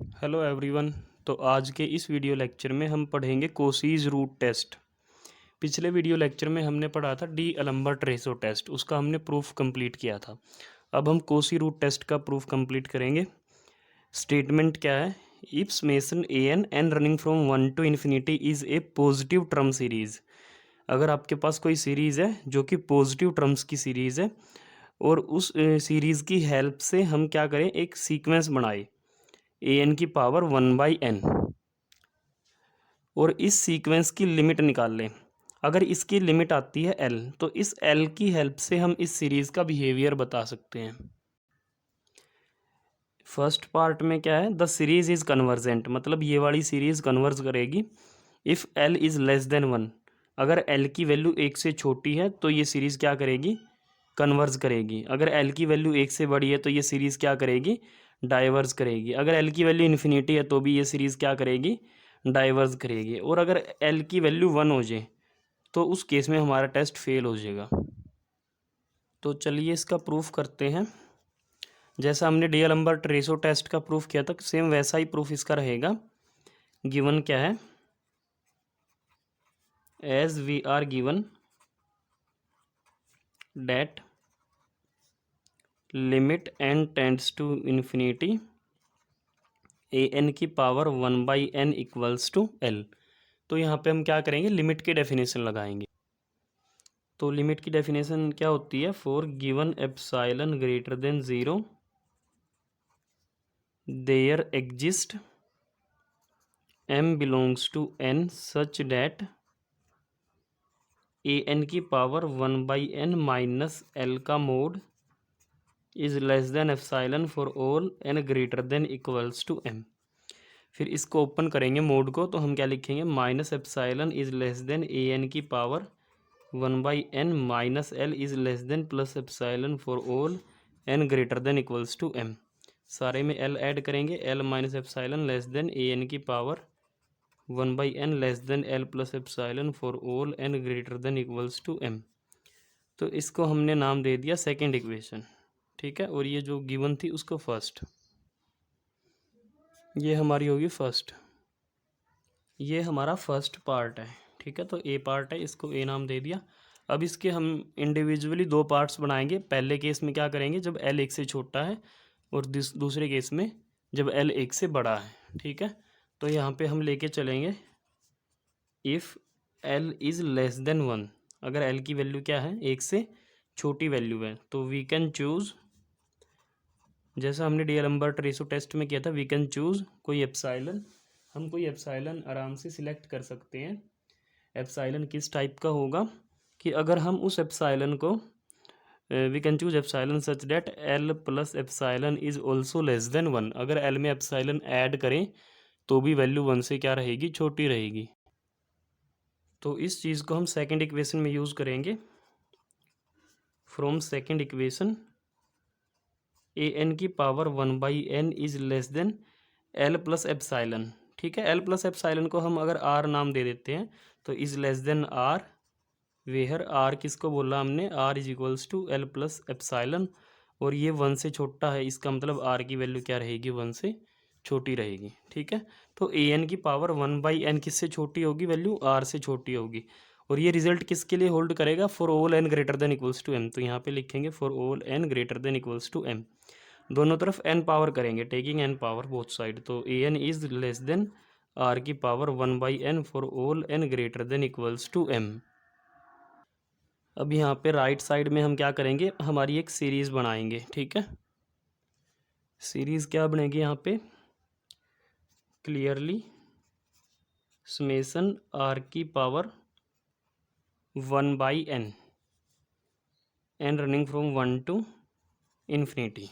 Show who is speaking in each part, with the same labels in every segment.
Speaker 1: Hello everyone. तो आज के इस वीडियो लेक्चर में हम पढ़ेंगे कोसीज रूट टेस्ट। पिछले वीडियो लेक्चर में हमने पढ़ा था डी एलम्बर्ट रेशो टेस्ट, उसका हमने प्रूफ कंप्लीट किया था। अब हम कोसी रूट टेस्ट का प्रूफ कंप्लीट करेंगे। स्टेटमेंट क्या है? If summation a n running from 1 to infinity is a positive term series. अगर आपके पास कोई सीरीज़ है जो कि पॉजिटिव टर्म्स की सीरीज़ है और उस सीरीज़ की हेल्प से हम क्या करें, एक सीक्वेंस बनाए ए एन की पावर 1/n और इस सीक्वेंस की लिमिट निकाल लें। अगर इसकी लिमिट आती है l, तो इस l की हेल्प से हम इस सीरीज़ का बिहेवियर बता सकते हैं। फर्स्ट पार्ट में क्या है? द सीरीज़ इज़ कन्वर्जेंट, मतलब ये वाली सीरीज़ कन्वर्ज करेगी if l is less than 1। अगर l की वैल्यू 1 से छोटी है तो ये सीरीज़ क्या करेगी? कन्वर्ज करेगी। अगर l की वैल्यू 1 से बड़ी है तो ये सीरीज़ क्या करेगी? डाइवर्ज करेगी। अगर l की वैल्यू इन्फिनिटी है तो भी ये सीरीज़ क्या करेगी? डाइवर्ज करेगी। और अगर l की वैल्यू 1 हो जाए तो उस केस में हमारा टेस्ट फेल हो जाएगा। तो चलिए इसका प्रूफ करते हैं। जैसा हमने डी एलम्बर्ट रेशो टेस्ट का प्रूफ किया था, सेम वैसा ही प्रूफ इसका रहेगा। गिवन क्या है? As we are given that limit n tends to infinity a n की power 1/n equals to l। तो यहाँ पे हम क्या करेंगे? लिमिट की डेफिनेशन लगाएंगे। तो लिमिट की डेफिनेशन क्या होती है? For given epsilon greater than 0 there exist m belongs to n such that a n की पावर 1/n माइनस l का mod is less than epsilon for all n greater than equals to m। फिर इसको open करेंगे mode को, तो हम क्या लिखेंगे? Minus epsilon is less than a n की power 1/n minus l is less than plus epsilon for all n greater than equals to m। सारे में l ऐड करेंगे, l minus epsilon less than a n की power 1/n less than l plus epsilon for all n greater than equals to m। तो इसको हमने नाम दे दिया second equation, ठीक है। और ये जो गिवन थी उसको फर्स्ट, ये हमारी होगी फर्स्ट। ये हमारा फर्स्ट पार्ट है, ठीक है। तो ए पार्ट है, इसको ए नाम दे दिया। अब इसके हम इंडिविजुअली दो पार्ट्स बनाएंगे। पहले केस में क्या करेंगे? जब एल 1 से छोटा है, और दूसरे केस में जब एल 1 से बड़ा है, ठीक है। तो यहाँ पे हम लेके चलेंगे if L is less than 1। अगर एल की वैल्यू क्या है? 1 से छोटी वैल्यू है, तो वी कैन चूज़, जैसा हमने डी एलम्बर्ट रेशो टेस्ट में किया था, वी कैन चूज़ कोई एप्सिलॉन। हम कोई एप्सिलॉन आराम से सिलेक्ट कर सकते हैं। एप्सिलॉन किस टाइप का होगा कि अगर हम उस एप्सिलॉन को we can choose epsilon such that l plus epsilon is also less than 1। अगर एल में एप्सिलॉन ऐड करें तो भी वैल्यू 1 से क्या रहेगी? छोटी रहेगी। तो इस चीज़ को हम सेकेंड इक्वेशन में यूज़ करेंगे। From second equation a n की power 1/n is less than l plus epsilon, ठीक है। एल प्लस एप्सिलॉन को हम अगर आर नाम दे देते हैं, तो is less than r, where r किसको बोला हमने? R is equals to l plus epsilon. और ये 1 से छोटा है, इसका मतलब आर की वैल्यू क्या रहेगी? 1 से छोटी रहेगी, ठीक है। तो ए एन की पावर 1/n किससे छोटी होगी? वैल्यू आर से छोटी होगी। और ये रिजल्ट किसके लिए होल्ड करेगा? For all n greater than equals to m. तो यहाँ पे लिखेंगे for all n greater than equals to m. दोनों तरफ एन पावर करेंगे, taking n power both side. तो a n is less than r की power 1/n for all n greater than equals to m. अब यहाँ पे right side में हम क्या करेंगे? हमारी एक सीरीज़ बनाएंगे, ठीक है। सीरीज़ क्या बनेगी यहाँ पे? क्लियरली समेशन आर की power 1/n n running from 1 to infinity.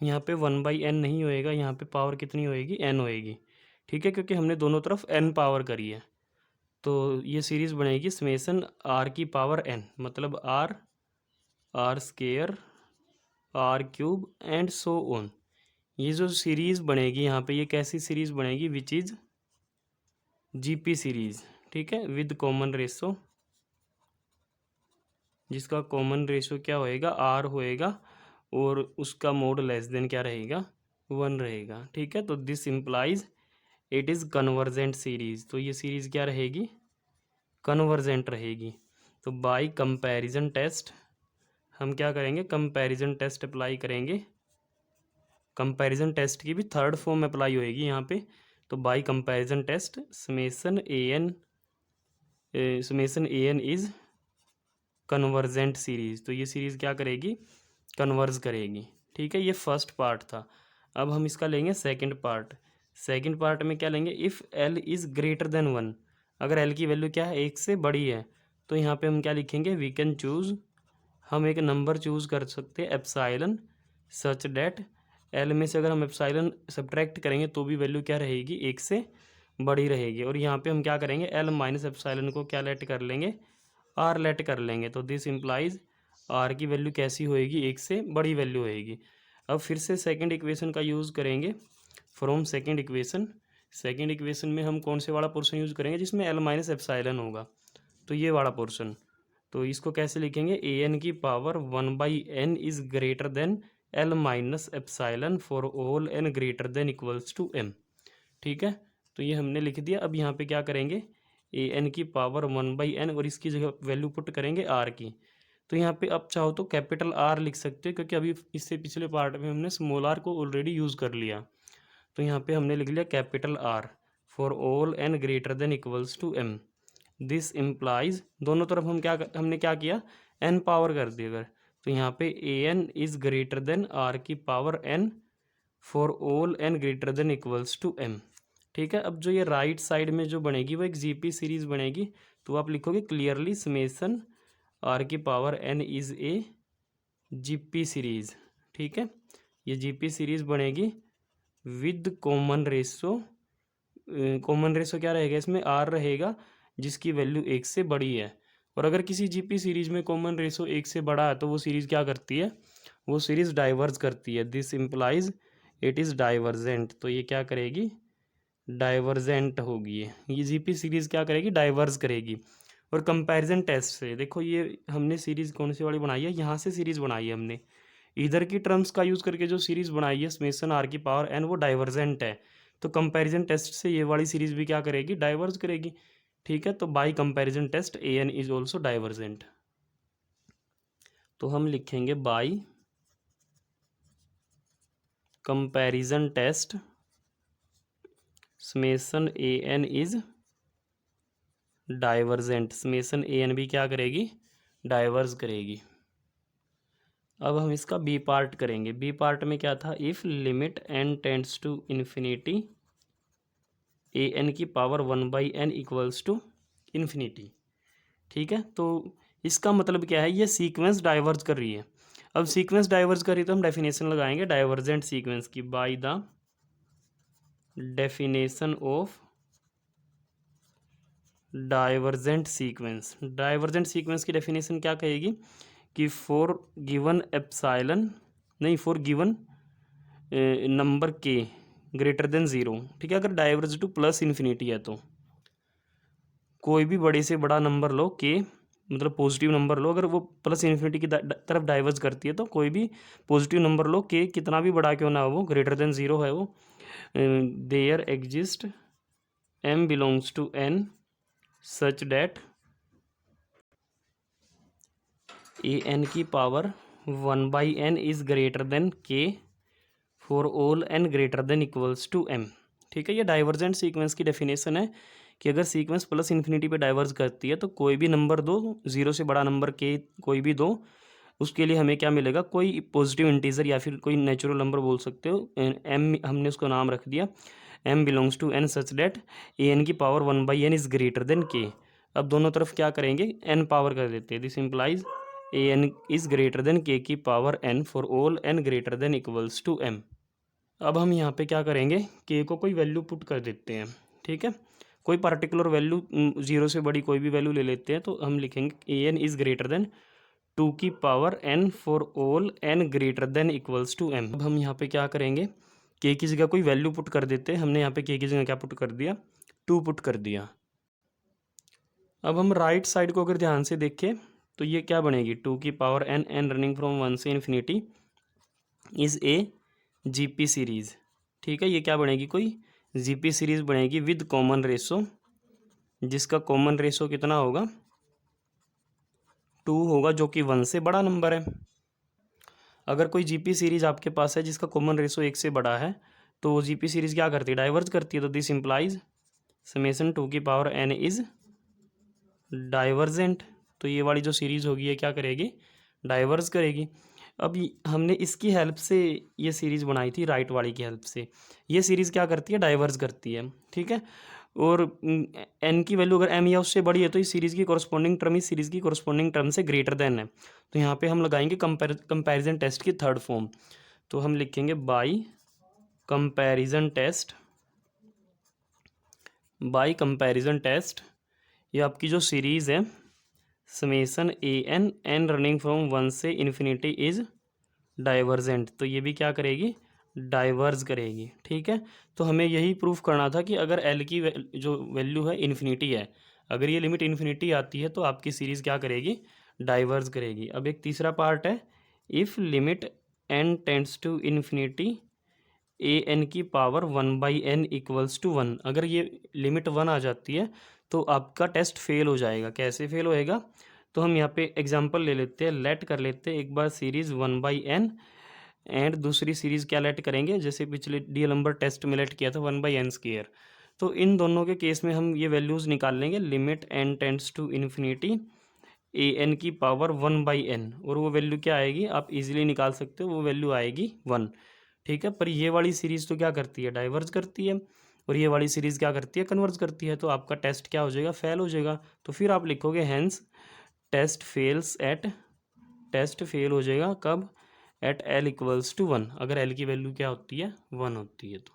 Speaker 1: यहाँ पे 1/n नहीं होएगा, यहाँ पे पावर कितनी होएगी? n होएगी, ठीक है, क्योंकि हमने दोनों तरफ n पावर करी है। तो ये सीरीज़ बनेगी समेशन आर की पावर n, मतलब r square r cube and so on. ये जो सीरीज़ बनेगी यहाँ पे, ये कैसी सीरीज़ बनेगी? विच इज़ जीपी सीरीज़, ठीक है, विद कॉमन रेशो, जिसका कॉमन रेशो क्या होएगा? आर होएगा, और उसका मोड लेस देन क्या रहेगा? 1 रहेगा। ठीक है, तो this implies it is convergent series. तो ये सीरीज़ क्या रहेगी, कन्वर्जेंट रहेगी। तो बाय कंपैरिजन टेस्ट हम क्या करेंगे, कंपैरिजन टेस्ट अप्लाई करेंगे। कंपैरिजन टेस्ट की भी थर्ड फॉर्म अप्लाई होएगी यहाँ पे। तो by comparison test summation a n is convergent series. तो ये सीरीज़ क्या करेगी, कन्वर्ज करेगी। ठीक है, ये फर्स्ट पार्ट था। अब हम इसका लेंगे सेकंड पार्ट। सेकंड पार्ट में क्या लेंगे, if L is greater then 1, अगर एल की वैल्यू क्या है, 1 से बड़ी है, तो यहाँ पे हम क्या लिखेंगे, वी कैन चूज़, हम एक नंबर चूज़ कर सकते हैं एप्साइलन सच डैट एल में से अगर हम एप्साइलन सब्ट्रैक्ट करेंगे तो भी वैल्यू क्या रहेगी, 1 से बड़ी रहेगी। और यहाँ पे हम क्या करेंगे, एल माइनस एप्साइलन को क्या लेट कर लेंगे, आर लेट कर लेंगे। तो दिस इम्प्लाइज आर की वैल्यू कैसी होएगी, 1 से बड़ी वैल्यू होएगी। अब फिर से सेकंड इक्वेशन का यूज़ करेंगे। From second equation, second equation में हम कौन से वाला पोर्शन यूज़ करेंगे, जिसमें एल माइनस एप्साइलन होगा, तो ये वाला पोर्शन। तो इसको कैसे लिखेंगे, ए एन की power 1/n is greater than l minus epsilon for all n greater than equals to m। ठीक है, तो ये हमने लिख दिया। अब यहाँ पे क्या करेंगे, ए एन की पावर 1/n और इसकी जगह वैल्यू पुट करेंगे आर की। तो यहाँ पे अब चाहो तो कैपिटल आर लिख सकते हो, क्योंकि अभी इससे पिछले पार्ट में हमने स्मॉल आर को ऑलरेडी यूज़ कर लिया। तो यहाँ पे हमने लिख लिया capital r for all n greater than equals to m। This implies, दोनों तरफ हमने क्या किया, n पावर कर दिया अगर, तो यहाँ पे a n is greater than r की power n for all n greater than equals to m। ठीक है, अब जो ये राइट साइड में जो बनेगी वो एक जीपी सीरीज़ बनेगी। तो आप लिखोगे क्लियरली समेसन आर की power n is a GP series. ठीक है, ये जीपी सीरीज़ बनेगी with common ratio. Common ratio क्या रहेगा इसमें, आर रहेगा जिसकी वैल्यू 1 से बड़ी है। और अगर किसी जीपी सीरीज़ में कॉमन रेशो 1 से बड़ा है तो वो सीरीज़ क्या करती है, वो सीरीज़ डाइवर्ज करती है। This implies it is divergent. तो ये क्या करेगी, डाइवर्जेंट होगी। ये जीपी सीरीज़ क्या करेगी, डाइवर्ज करेगी। और कंपैरिजन टेस्ट से देखो, ये हमने सीरीज़ कौन सी वाली बनाई है, यहाँ से सीरीज़ बनाई है हमने। इधर की टर्म्स का यूज़ करके जो सीरीज़ बनाई है समेसन आर की पावर n, वो डाइवर्जेंट है। तो कंपैरिजन टेस्ट से ये वाली सीरीज़ भी क्या करेगी, डाइवर्ज करेगी। ठीक है, तो by comparison test a n is also divergent. तो हम लिखेंगे by comparison test summation a n is divergent. Summation a n भी क्या करेगी, डाइवर्ज करेगी। अब हम इसका बी पार्ट करेंगे। बी पार्ट में क्या था, if limit n tends to infinity a n की power 1/n equals to infinity. ठीक है, तो इसका मतलब क्या है, ये सीक्वेंस डाइवर्ज कर रही है। अब सीक्वेंस डाइवर्ज कर रही है तो हम डेफिनेशन लगाएंगे डाइवर्जेंट सीक्वेंस की, by the definition of divergent sequence. Divergent sequence की डेफिनेशन क्या कहेगी कि फॉर गिवन एप्साइलन, नहीं, फॉर गिवन नंबर के ग्रेटर देन 0। ठीक है, अगर डाइवर्ज टू प्लस इन्फिनिटी है तो कोई भी बड़े से बड़ा नंबर लो, के मतलब पॉजिटिव नंबर लो, अगर वो प्लस इन्फिनिटी की तरफ डाइवर्ज करती है तो कोई भी पॉजिटिव नंबर लो, के कितना भी बड़ा क्यों ना हो, वो ग्रेटर देन 0 है वो, there exist m belongs to n such that a n की power 1/n is greater than k for all n greater than equals to m। ठीक है, ये डाइवर्जेंट सीक्वेंस की डेफिनेशन है कि अगर सीक्वेंस प्लस इन्फिनिटी पे डाइवर्ज करती है तो कोई भी नंबर दो, 0 से बड़ा नंबर के कोई भी दो, उसके लिए हमें क्या मिलेगा, कोई पॉजिटिव इंटीजर या फिर कोई नेचुरल नंबर बोल सकते हो, m हमने उसको नाम रख दिया m belongs to n such that a n की power 1/n is greater than k। अब दोनों तरफ क्या करेंगे, n पावर कर देते हैं। This implies a n is greater than k की power n for all n greater than equals to m। अब हम यहाँ पे क्या करेंगे, k को कोई वैल्यू पुट कर देते हैं। ठीक है, कोई पर्टिकुलर वैल्यू 0 से बड़ी कोई भी वैल्यू ले लेते हैं। तो हम लिखेंगे a n is greater than 2 की power n for all n greater than equals to m। अब हम यहाँ पे क्या करेंगे, k की जगह कोई वैल्यू पुट कर देते हैं। हमने यहाँ पे k की जगह क्या पुट कर दिया, 2 पुट कर दिया। अब हम राइट साइड को अगर ध्यान से देखें तो ये क्या बनेगी, 2 की power n, n running from 1 से infinity is A GP series, ठीक है। ये क्या बनेगी, कोई जीपी सीरीज़ बनेगी विद कॉमन रेशो, जिसका कॉमन रेशो कितना होगा, 2 होगा, जो कि 1 से बड़ा नंबर है। अगर कोई जीपी सीरीज़ आपके पास है जिसका कॉमन रेशो 1 से बड़ा है, तो वो जीपी सीरीज़ क्या करती है, डाइवर्ज करती है। तो दिस इम्प्लाइज समेसन 2 की पावर n इज़ डाइवर्जेंट। तो ये वाली जो सीरीज़ होगी ये क्या करेगी, डाइवर्ज करेगी। अब हमने इसकी हेल्प से ये सीरीज़ बनाई थी, राइट वाली की हेल्प से। ये सीरीज़ क्या करती है, डाइवर्ज करती है, ठीक है। और n की वैल्यू अगर m या उससे बड़ी है तो इस सीरीज़ की कॉरस्पॉन्डिंग टर्म इस सीरीज़ की कॉरस्पॉन्डिंग टर्म से ग्रेटर देन है। तो यहाँ पे हम लगाएंगे कंपैरिजन टेस्ट की थर्ड फॉर्म। तो हम लिखेंगे बाई कंपैरिजन टेस्ट, ये आपकी जो सीरीज़ है समेसन एन रनिंग फ्रॉम 1 से इन्फिनिटी इज़ डाइवर्जेंट, तो ये भी क्या करेगी, डाइवर्ज करेगी, ठीक है। तो हमें यही प्रूफ करना था कि अगर एल की जो वैल्यू है इन्फिनिटी है, अगर ये लिमिट इन्फिनिटी आती है तो आपकी सीरीज़ क्या करेगी, डाइवर्ज करेगी। अब एक तीसरा पार्ट है, if limit n tends to infinity a n की पावर 1/n इक्वल्स टू 1, अगर ये लिमिट 1 आ जाती है तो आपका टेस्ट फेल हो जाएगा। कैसे फेल होएगा, तो हम यहाँ पे एग्जांपल ले लेते हैं, लेट कर लेते हैं एक बार सीरीज़ 1/n एंड दूसरी सीरीज़ क्या लेट करेंगे, जैसे पिछले डीएलम्बर टेस्ट में लेट किया था 1/n²। तो इन दोनों के केस में हम ये वैल्यूज़ निकाल लेंगे, limit n tends to infinity a n की पावर 1/n, और वो वैल्यू क्या आएगी, आप इजीली निकाल सकते हो, वो वैल्यू आएगी 1, ठीक है। पर ये वाली सीरीज़ तो क्या करती है, डाइवर्ज करती है, और ये वाली सीरीज़ क्या करती है, कन्वर्ज करती है। तो आपका टेस्ट क्या हो जाएगा, फेल हो जाएगा। तो फिर आप लिखोगे हैंस टेस्ट फेल हो जाएगा कब, एट l इक्वल्स टू 1, अगर l की वैल्यू क्या होती है, 1 होती है। तो